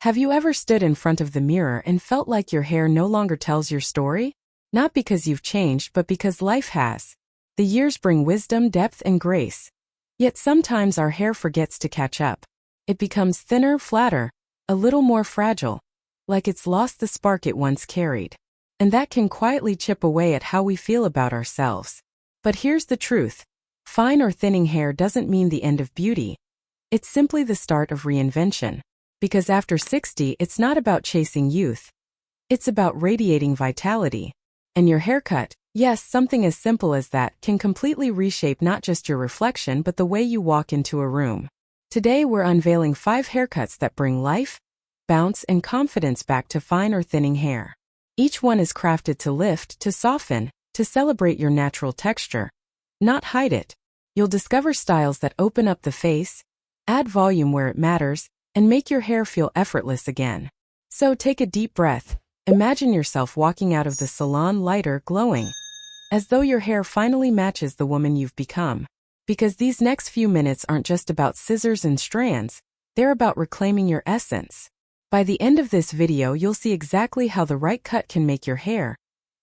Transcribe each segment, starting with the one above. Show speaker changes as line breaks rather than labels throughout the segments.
Have you ever stood in front of the mirror and felt like your hair no longer tells your story? Not because you've changed, but because life has. The years bring wisdom, depth, and grace. Yet sometimes our hair forgets to catch up. It becomes thinner, flatter, a little more fragile, like it's lost the spark it once carried. And that can quietly chip away at how we feel about ourselves. But here's the truth. Fine or thinning hair doesn't mean the end of beauty. It's simply the start of reinvention. Because after 60, it's not about chasing youth. It's about radiating vitality. And your haircut, yes, something as simple as that, can completely reshape not just your reflection but the way you walk into a room. Today we're unveiling 5 haircuts that bring life, bounce, and confidence back to fine or thinning hair. Each one is crafted to lift, to soften, to celebrate your natural texture, not hide it. You'll discover styles that open up the face, add volume where it matters, and make your hair feel effortless again. So take a deep breath. Imagine yourself walking out of the salon lighter, glowing, as though your hair finally matches the woman you've become. Because these next few minutes aren't just about scissors and strands, they're about reclaiming your essence. By the end of this video, you'll see exactly how the right cut can make your hair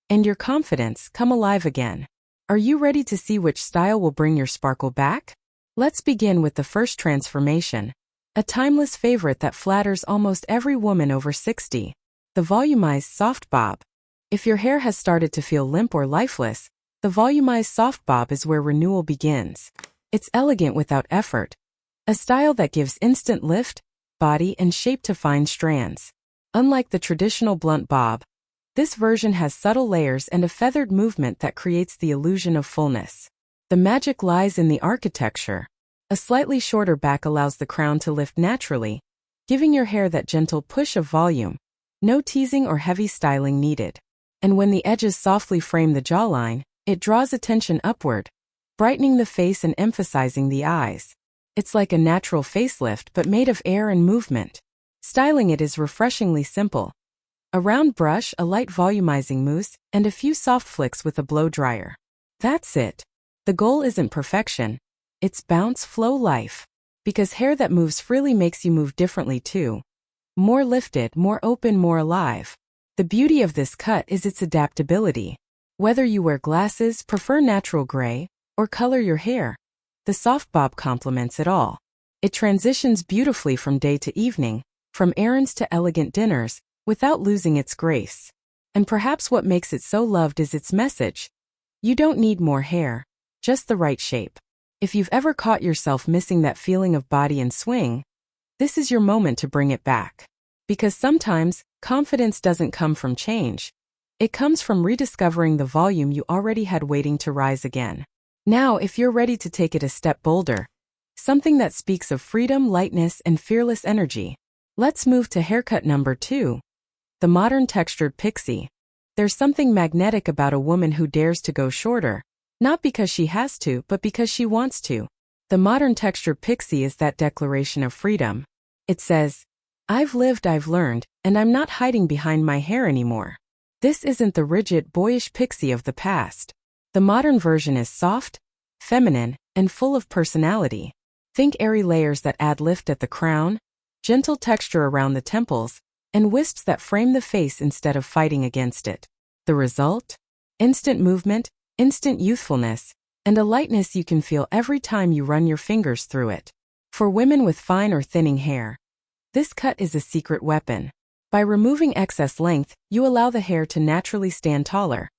and your confidence come alive again. Are you ready to see which style will bring your sparkle back? Let's begin with the first transformation. A timeless favorite that flatters almost every woman over 60. The volumized soft bob. If your hair has started to feel limp or lifeless, the volumized soft bob is where renewal begins. It's elegant without effort. A style that gives instant lift, body, and shape to fine strands. Unlike the traditional blunt bob, this version has subtle layers and a feathered movement that creates the illusion of fullness. The magic lies in the architecture. A slightly shorter back allows the crown to lift naturally, giving your hair that gentle push of volume. No teasing or heavy styling needed. And when the edges softly frame the jawline, it draws attention upward, brightening the face and emphasizing the eyes. It's like a natural facelift but made of air and movement. Styling it is refreshingly simple. A round brush, a light volumizing mousse, and a few soft flicks with a blow dryer. That's it. The goal isn't perfection. It's bounce, flow, life. Because hair that moves freely makes you move differently too. More lifted, more open, more alive. The beauty of this cut is its adaptability. Whether you wear glasses, prefer natural gray, or color your hair, the soft bob complements it all. It transitions beautifully from day to evening, from errands to elegant dinners, without losing its grace. And perhaps what makes it so loved is its message. You don't need more hair, just the right shape. If you've ever caught yourself missing that feeling of body and swing, this is your moment to bring it back. Because sometimes, confidence doesn't come from change. It comes from rediscovering the volume you already had waiting to rise again. Now, if you're ready to take it a step bolder, something that speaks of freedom, lightness, and fearless energy, let's move to haircut number 2. The modern textured pixie. There's something magnetic about a woman who dares to go shorter, not because she has to, but because she wants to. The modern textured pixie is that declaration of freedom. It says, I've lived, I've learned, and I'm not hiding behind my hair anymore. This isn't the rigid, boyish pixie of the past. The modern version is soft, feminine, and full of personality. Think airy layers that add lift at the crown, gentle texture around the temples, and wisps that frame the face instead of fighting against it. The result? Instant movement, instant youthfulness, and a lightness you can feel every time you run your fingers through it. For women with fine or thinning hair, this cut is a secret weapon. By removing excess length, you allow the hair to naturally stand taller.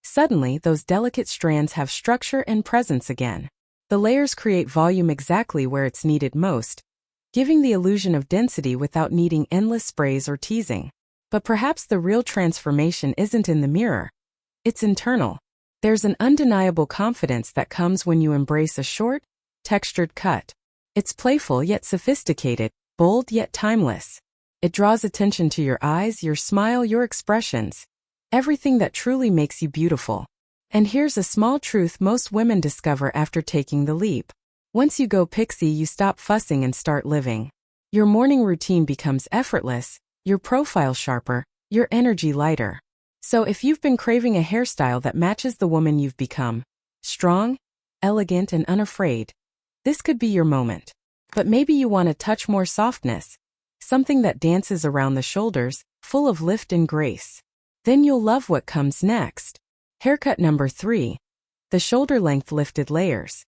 Suddenly, those delicate strands have structure and presence again. The layers create volume exactly where it's needed most, giving the illusion of density without needing endless sprays or teasing. But perhaps the real transformation isn't in the mirror. It's internal. There's an undeniable confidence that comes when you embrace a short, textured cut. It's playful yet sophisticated, bold yet timeless. It draws attention to your eyes, your smile, your expressions. Everything that truly makes you beautiful. And here's a small truth most women discover after taking the leap. Once you go pixie, you stop fussing and start living. Your morning routine becomes effortless, your profile sharper, your energy lighter. So if you've been craving a hairstyle that matches the woman you've become, strong, elegant, and unafraid, this could be your moment. But maybe you want a touch more softness, something that dances around the shoulders, full of lift and grace. Then you'll love what comes next. Haircut number 3. The shoulder-length lifted layers.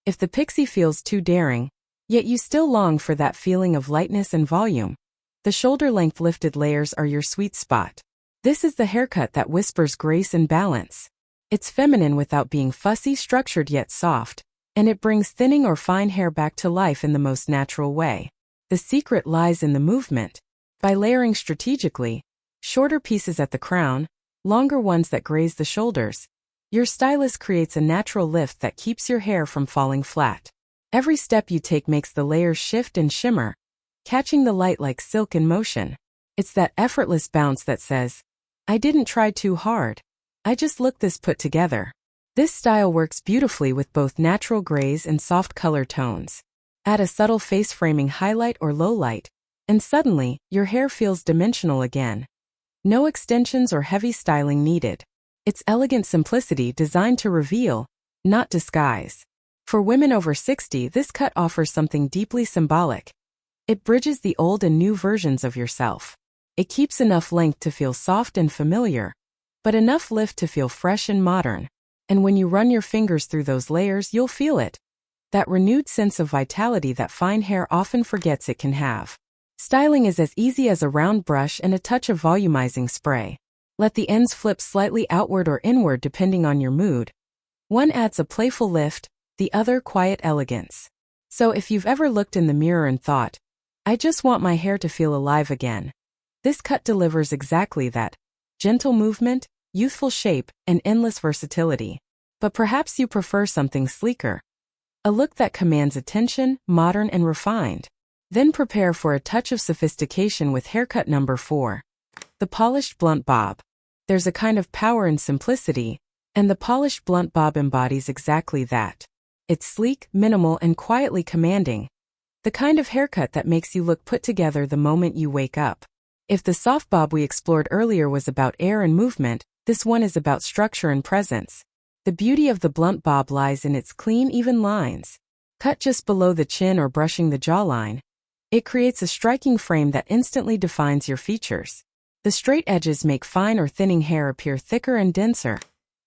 If the pixie feels too daring, yet you still long for that feeling of lightness and volume, the shoulder-length lifted layers are your sweet spot. This is the haircut that whispers grace and balance. It's feminine without being fussy, structured yet soft, and it brings thinning or fine hair back to life in the most natural way. The secret lies in the movement. By layering strategically, shorter pieces at the crown, longer ones that graze the shoulders, your stylist creates a natural lift that keeps your hair from falling flat. Every step you take makes the layers shift and shimmer, catching the light like silk in motion. It's that effortless bounce that says, I didn't try too hard. I just looked this put together. This style works beautifully with both natural grays and soft color tones. Add a subtle face framing highlight or low light, and suddenly, your hair feels dimensional again. No extensions or heavy styling needed. It's elegant simplicity designed to reveal, not disguise. For women over 60, this cut offers something deeply symbolic. It bridges the old and new versions of yourself. It keeps enough length to feel soft and familiar, but enough lift to feel fresh and modern. And when you run your fingers through those layers, you'll feel it. That renewed sense of vitality that fine hair often forgets it can have. Styling is as easy as a round brush and a touch of volumizing spray. Let the ends flip slightly outward or inward depending on your mood. One adds a playful lift, the other quiet elegance. So if you've ever looked in the mirror and thought, I just want my hair to feel alive again, this cut delivers exactly that. Gentle movement, youthful shape, and endless versatility. But perhaps you prefer something sleeker. A look that commands attention, modern and refined. Then prepare for a touch of sophistication with haircut number 4. The polished blunt bob. There's a kind of power in simplicity, and the polished blunt bob embodies exactly that. It's sleek, minimal, and quietly commanding. The kind of haircut that makes you look put together the moment you wake up. If the soft bob we explored earlier was about air and movement, this one is about structure and presence. The beauty of the blunt bob lies in its clean, even lines. Cut just below the chin or brushing the jawline, it creates a striking frame that instantly defines your features. The straight edges make fine or thinning hair appear thicker and denser,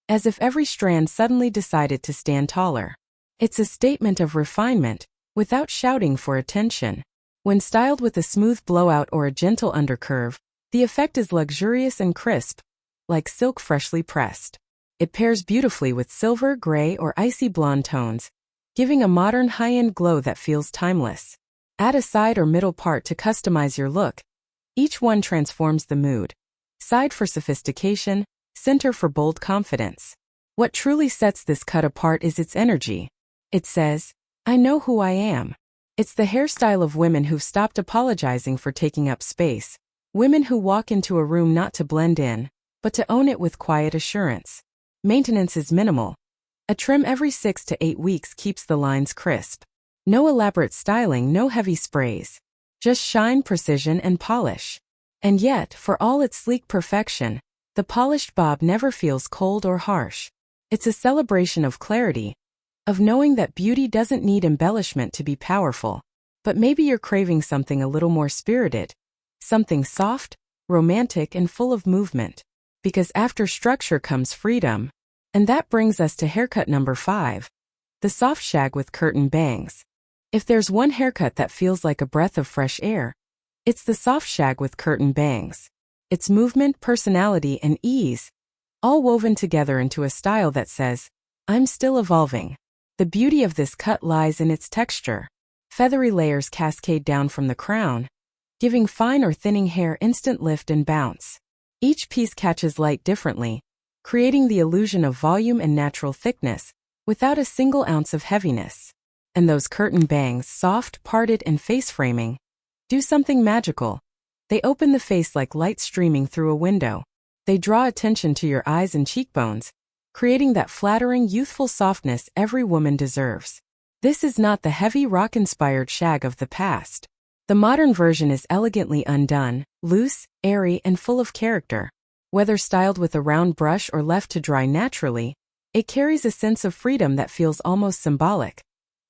as if every strand suddenly decided to stand taller. It's a statement of refinement, without shouting for attention. When styled with a smooth blowout or a gentle undercurve, the effect is luxurious and crisp, like silk freshly pressed. It pairs beautifully with silver, gray, or icy blonde tones, giving a modern high-end glow that feels timeless. Add a side or middle part to customize your look. Each one transforms the mood. Side for sophistication, center for bold confidence. What truly sets this cut apart is its energy. It says, I know who I am. It's the hairstyle of women who've stopped apologizing for taking up space. Women who walk into a room not to blend in, but to own it with quiet assurance. Maintenance is minimal. A trim every 6 to 8 weeks keeps the lines crisp. No elaborate styling, no heavy sprays. Just shine, precision, and polish. And yet, for all its sleek perfection, the polished bob never feels cold or harsh. It's a celebration of clarity, of knowing that beauty doesn't need embellishment to be powerful. But maybe you're craving something a little more spirited, something soft, romantic, and full of movement. Because after structure comes freedom. And that brings us to haircut number 5. The soft shag with curtain bangs. If there's one haircut that feels like a breath of fresh air, it's the soft shag with curtain bangs. Its movement, personality, and ease, all woven together into a style that says, I'm still evolving. The beauty of this cut lies in its texture. Feathery layers cascade down from the crown, giving fine or thinning hair instant lift and bounce. Each piece catches light differently, creating the illusion of volume and natural thickness, without a single ounce of heaviness. And those curtain bangs, soft, parted, and face framing, do something magical. They open the face like light streaming through a window. They draw attention to your eyes and cheekbones, creating that flattering, youthful softness every woman deserves. This is not the heavy, rock-inspired shag of the past. The modern version is elegantly undone, loose, airy, and full of character. Whether styled with a round brush or left to dry naturally, it carries a sense of freedom that feels almost symbolic.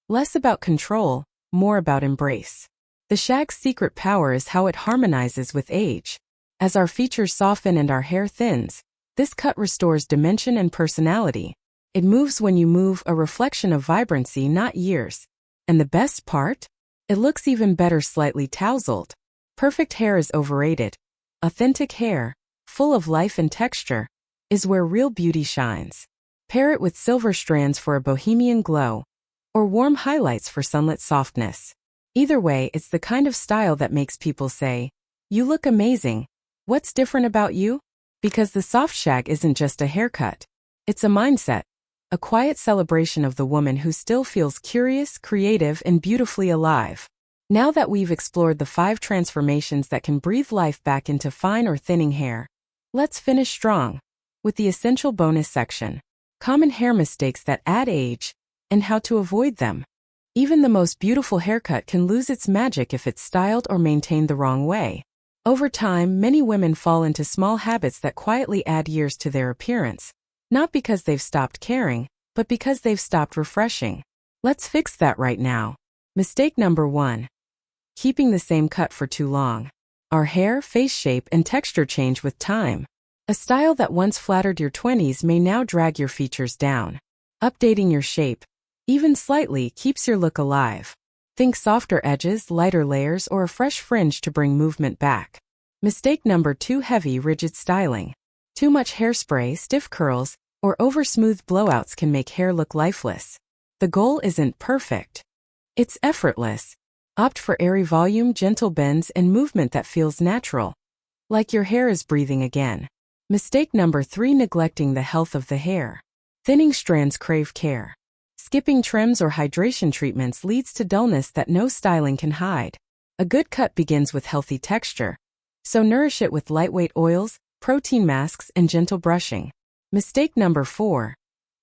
Less about control, more about embrace. The shag's secret power is how it harmonizes with age. As our features soften and our hair thins, this cut restores dimension and personality. It moves when you move, a reflection of vibrancy, not years. And the best part? It looks even better slightly tousled. Perfect hair is overrated. Authentic hair, full of life and texture, is where real beauty shines. Pair it with silver strands for a bohemian glow, or warm highlights for sunlit softness. Either way, it's the kind of style that makes people say, "You look amazing. What's different about you?" Because the soft shag isn't just a haircut. It's a mindset, a quiet celebration of the woman who still feels curious, creative, and beautifully alive. Now that we've explored the 5 transformations that can breathe life back into fine or thinning hair, let's finish strong with the essential bonus section: common hair mistakes that add age, and how to avoid them. Even the most beautiful haircut can lose its magic if it's styled or maintained the wrong way. Over time, many women fall into small habits that quietly add years to their appearance, not because they've stopped caring, but because they've stopped refreshing. Let's fix that right now. Mistake number 1. Keeping the same cut for too long. Our hair, face shape, and texture change with time. A style that once flattered your 20s may now drag your features down. Updating your shape, even slightly, keeps your look alive. Think softer edges, lighter layers, or a fresh fringe to bring movement back. Mistake number 2. Heavy, rigid styling. Too much hairspray, stiff curls, or over-smooth blowouts can make hair look lifeless. The goal isn't perfect. It's effortless. Opt for airy volume, gentle bends, and movement that feels natural, like your hair is breathing again. Mistake number 3. Neglecting the health of the hair. Thinning strands crave care. Skipping trims or hydration treatments leads to dullness that no styling can hide. A good cut begins with healthy texture, so nourish it with lightweight oils, protein masks, and gentle brushing. Mistake number 4.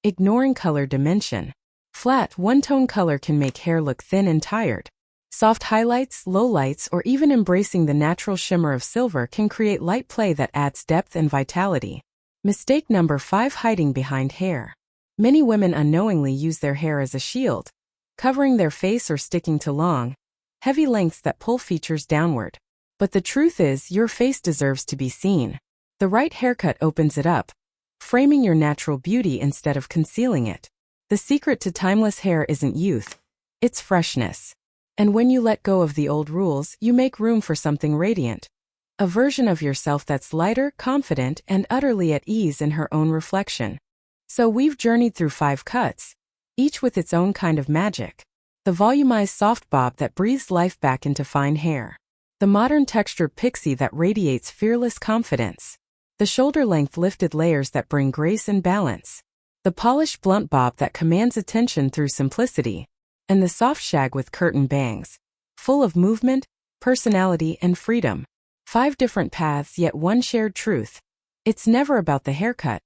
Ignoring color dimension. Flat, one-tone color can make hair look thin and tired. Soft highlights, lowlights, or even embracing the natural shimmer of silver can create light play that adds depth and vitality. Mistake number 5. Hiding behind hair. Many women unknowingly use their hair as a shield, covering their face or sticking to long, heavy lengths that pull features downward. But the truth is, your face deserves to be seen. The right haircut opens it up, framing your natural beauty instead of concealing it. The secret to timeless hair isn't youth, it's freshness. And when you let go of the old rules, you make room for something radiant. A version of yourself that's lighter, confident, and utterly at ease in her own reflection. So we've journeyed through 5 cuts, each with its own kind of magic. The volumized soft bob that breathes life back into fine hair. The modern textured pixie that radiates fearless confidence. The shoulder-length lifted layers that bring grace and balance. The polished blunt bob that commands attention through simplicity. And the soft shag with curtain bangs, full of movement, personality, and freedom. 5 different paths, yet one shared truth. It's never about the haircut.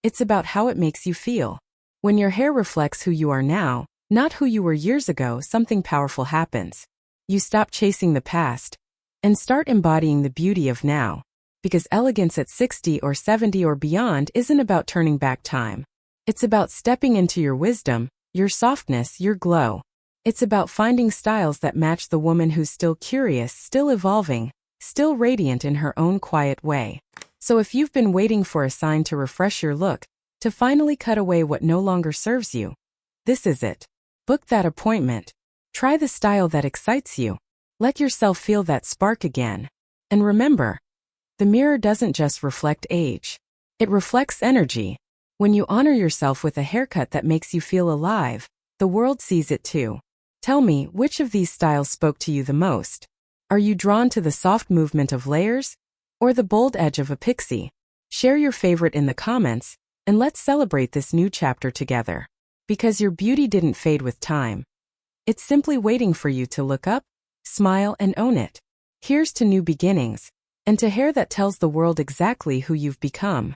It's about how it makes you feel. When your hair reflects who you are now, not who you were years ago, something powerful happens. You stop chasing the past and start embodying the beauty of now. Because elegance at 60 or 70 or beyond isn't about turning back time. It's about stepping into your wisdom, your softness, your glow. It's about finding styles that match the woman who's still curious, still evolving, still radiant in her own quiet way. So if you've been waiting for a sign to refresh your look, to finally cut away what no longer serves you, this is it. Book that appointment. Try the style that excites you. Let yourself feel that spark again. And remember, the mirror doesn't just reflect age. It reflects energy. When you honor yourself with a haircut that makes you feel alive, the world sees it too. Tell me, which of these styles spoke to you the most? Are you drawn to the soft movement of layers, or the bold edge of a pixie? Share your favorite in the comments, and let's celebrate this new chapter together. Because your beauty didn't fade with time. It's simply waiting for you to look up, smile, and own it. Here's to new beginnings, and to hair that tells the world exactly who you've become.